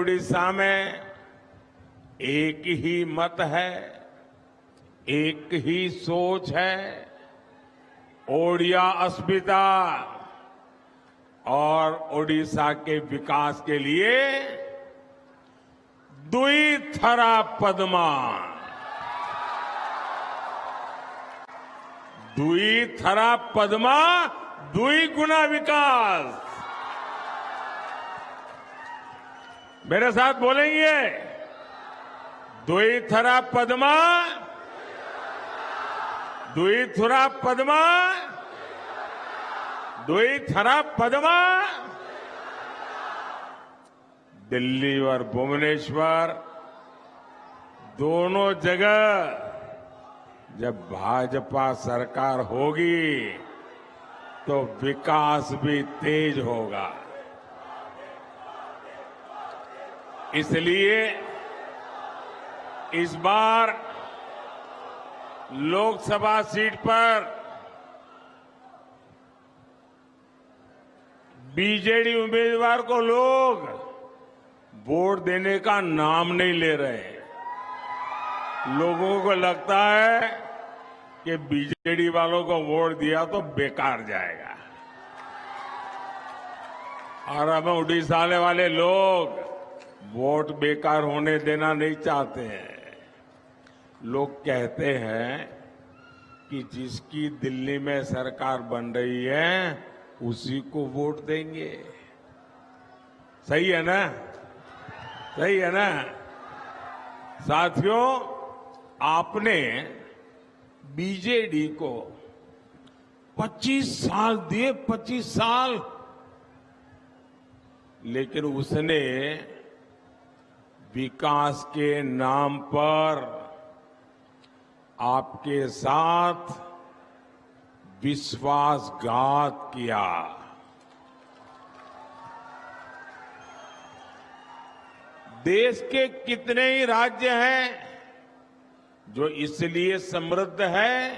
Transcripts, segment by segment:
उड़ीसा में एक ही मत है, एक ही सोच है। ओडिया अस्मिता और ओडिशा के विकास के लिए दुई थरा पद्मा, दुई थरा पद्मा, दुई गुना विकास। मेरे साथ बोलेंगे, दुई थरा पद्मा, दुई थरा पद्मा, दुई थरा पद्मा। दिल्ली और भुवनेश्वर दोनों जगह जब भाजपा सरकार होगी तो विकास भी तेज होगा। इसलिए इस बार लोकसभा सीट पर बीजेडी उम्मीदवार को लोग वोट देने का नाम नहीं ले रहे। लोगों को लगता है कि बीजेडी वालों को वोट दिया तो बेकार जाएगा। और अब उड़ीसा वाले लोग वोट बेकार होने देना नहीं चाहते हैं। लोग कहते हैं कि जिसकी दिल्ली में सरकार बन रही है उसी को वोट देंगे। सही है ना? सही है ना? साथियों, आपने बीजेडी को 25 साल दिए, 25 साल, लेकिन उसने विकास के नाम पर आपके साथ विश्वासघात किया। देश के कितने ही राज्य हैं जो इसलिए समृद्ध है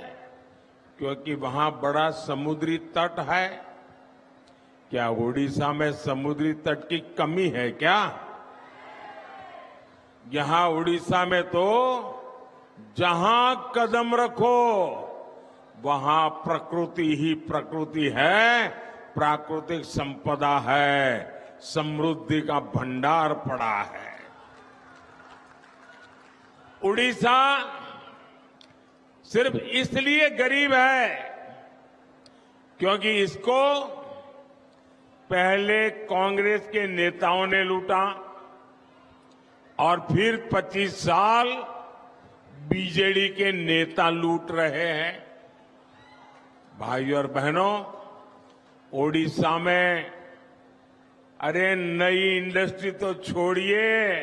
क्योंकि वहां बड़ा समुद्री तट है। क्या ओडिशा में समुद्री तट की कमी है क्या? यहां उड़ीसा में तो जहां कदम रखो वहां प्रकृति ही प्रकृति है, प्राकृतिक संपदा है, समृद्धि का भंडार पड़ा है। उड़ीसा सिर्फ इसलिए गरीब है क्योंकि इसको पहले कांग्रेस के नेताओं ने लूटा और फिर 25 साल बीजेडी के नेता लूट रहे हैं। भाइयों और बहनों, ओडिशा में अरे नई इंडस्ट्री तो छोड़िए,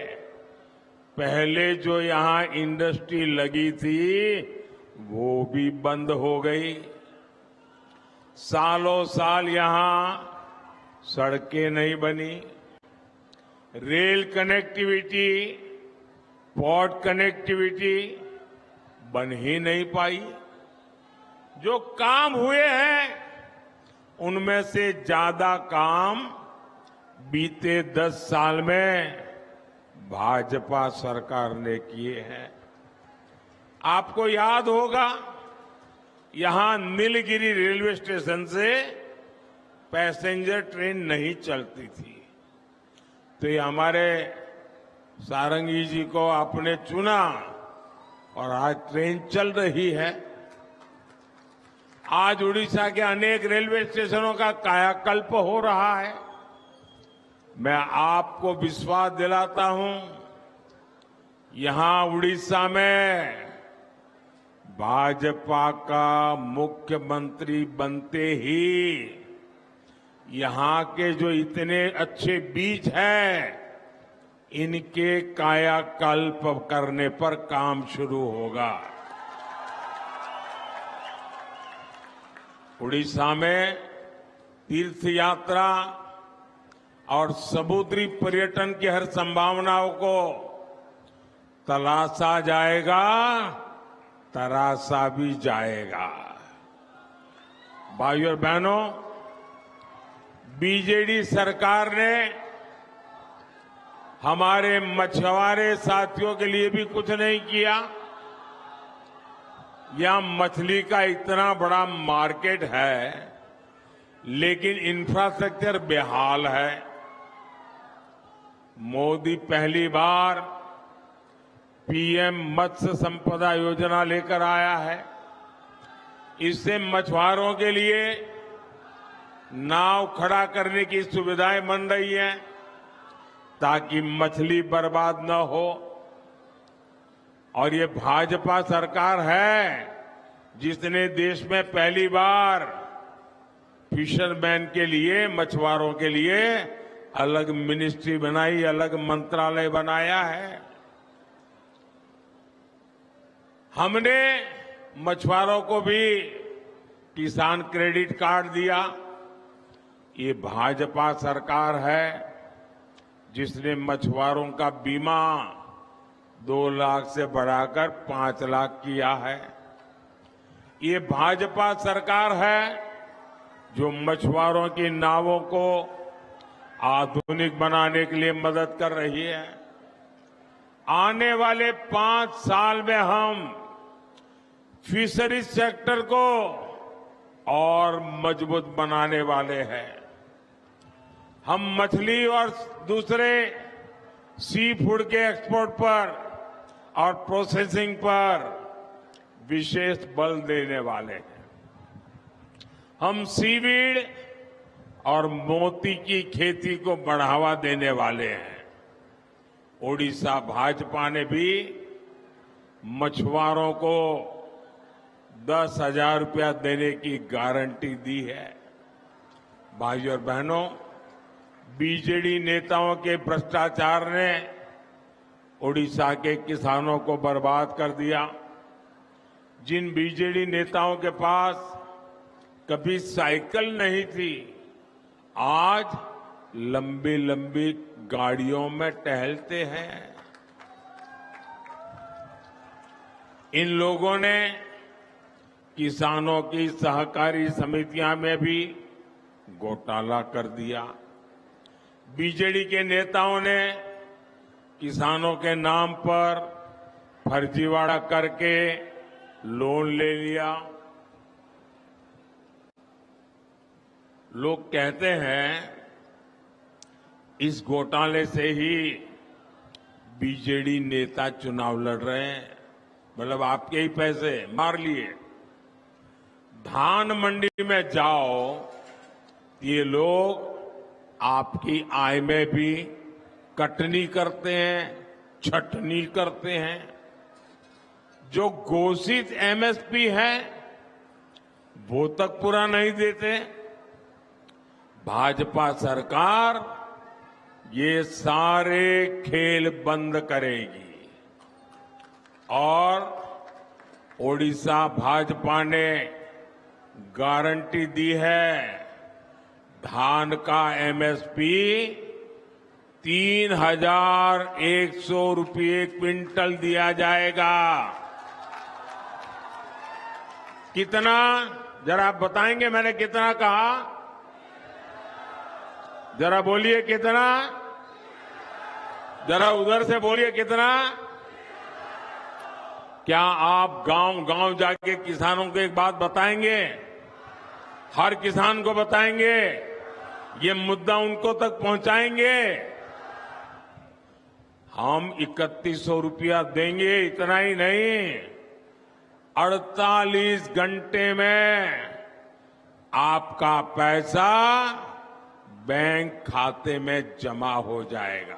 पहले जो यहां इंडस्ट्री लगी थी वो भी बंद हो गई। सालों साल यहां सड़कें नहीं बनी, रेल कनेक्टिविटी, पोर्ट कनेक्टिविटी बन ही नहीं पाई। जो काम हुए हैं उनमें से ज्यादा काम बीते 10 साल में भाजपा सरकार ने किए हैं। आपको याद होगा, यहां नीलगिरी रेलवे स्टेशन से पैसेंजर ट्रेन नहीं चलती थी, तो ये हमारे सारंगी जी को आपने चुना और आज ट्रेन चल रही है। आज उड़ीसा के अनेक रेलवे स्टेशनों का कायाकल्प हो रहा है। मैं आपको विश्वास दिलाता हूं, यहां उड़ीसा में भाजपा का मुख्यमंत्री बनते ही यहां के जो इतने अच्छे बीज हैं इनके कायाकल्प करने पर काम शुरू होगा। उड़ीसा में तीर्थ यात्रा और समुद्री पर्यटन की हर संभावनाओं को तलाशा जाएगा, तराशा भी जाएगा। भाइयों और बहनों, बीजेडी सरकार ने हमारे मछुआरे साथियों के लिए भी कुछ नहीं किया। यहां मछली का इतना बड़ा मार्केट है, लेकिन इंफ्रास्ट्रक्चर बेहाल है। मोदी पहली बार पीएम मत्स्य संपदा योजना लेकर आया है। इससे मछुआरों के लिए नाव खड़ा करने की सुविधाएं बन रही हैं, ताकि मछली बर्बाद न हो। और ये भाजपा सरकार है जिसने देश में पहली बार फिशरमैन के लिए, मछुआरों के लिए अलग मिनिस्ट्री बनाई, अलग मंत्रालय बनाया है। हमने मछुआरों को भी किसान क्रेडिट कार्ड दिया। ये भाजपा सरकार है जिसने मछुआरों का बीमा 2 लाख से बढ़ाकर 5 लाख किया है। ये भाजपा सरकार है जो मछुआरों की नावों को आधुनिक बनाने के लिए मदद कर रही है। आने वाले 5 साल में हम फिशरीज सेक्टर को और मजबूत बनाने वाले हैं। हम मछली और दूसरे सी फूड के एक्सपोर्ट पर और प्रोसेसिंग पर विशेष बल देने वाले हैं। हम सीवीड और मोती की खेती को बढ़ावा देने वाले हैं। ओडिशा भाजपा ने भी मछुआरों को 10,000 रुपया देने की गारंटी दी है। भाइयों और बहनों, बीजेडी नेताओं के भ्रष्टाचार ने ओडिशा के किसानों को बर्बाद कर दिया। जिन बीजेडी नेताओं के पास कभी साइकिल नहीं थी, आज लंबी लंबी गाड़ियों में टहलते हैं। इन लोगों ने किसानों की सहकारी समितियां में भी घोटाला कर दिया। बीजेडी के नेताओं ने किसानों के नाम पर फर्जीवाड़ा करके लोन ले लिया। लोग कहते हैं इस घोटाले से ही बीजेडी नेता चुनाव लड़ रहे हैं, मतलब आपके ही पैसे मार लिए। धान मंडी में जाओ, ये लोग आपकी आय में भी कटनी करते हैं, छटनी करते हैं। जो घोषित एमएसपी है वो तक पूरा नहीं देते। भाजपा सरकार ये सारे खेल बंद करेगी और ओडिशा भाजपा ने गारंटी दी है, धान का एमएसपी 3,100 रुपये क्विंटल दिया जाएगा। कितना, जरा आप बताएंगे मैंने कितना कहा? जरा बोलिए कितना? जरा उधर से बोलिए कितना? क्या आप गांव गांव जाके किसानों को एक बात बताएंगे? हर किसान को बताएंगे? ये मुद्दा उनको तक पहुंचाएंगे? हम 3100 रुपया देंगे, इतना ही नहीं, 48 घंटे में आपका पैसा बैंक खाते में जमा हो जाएगा।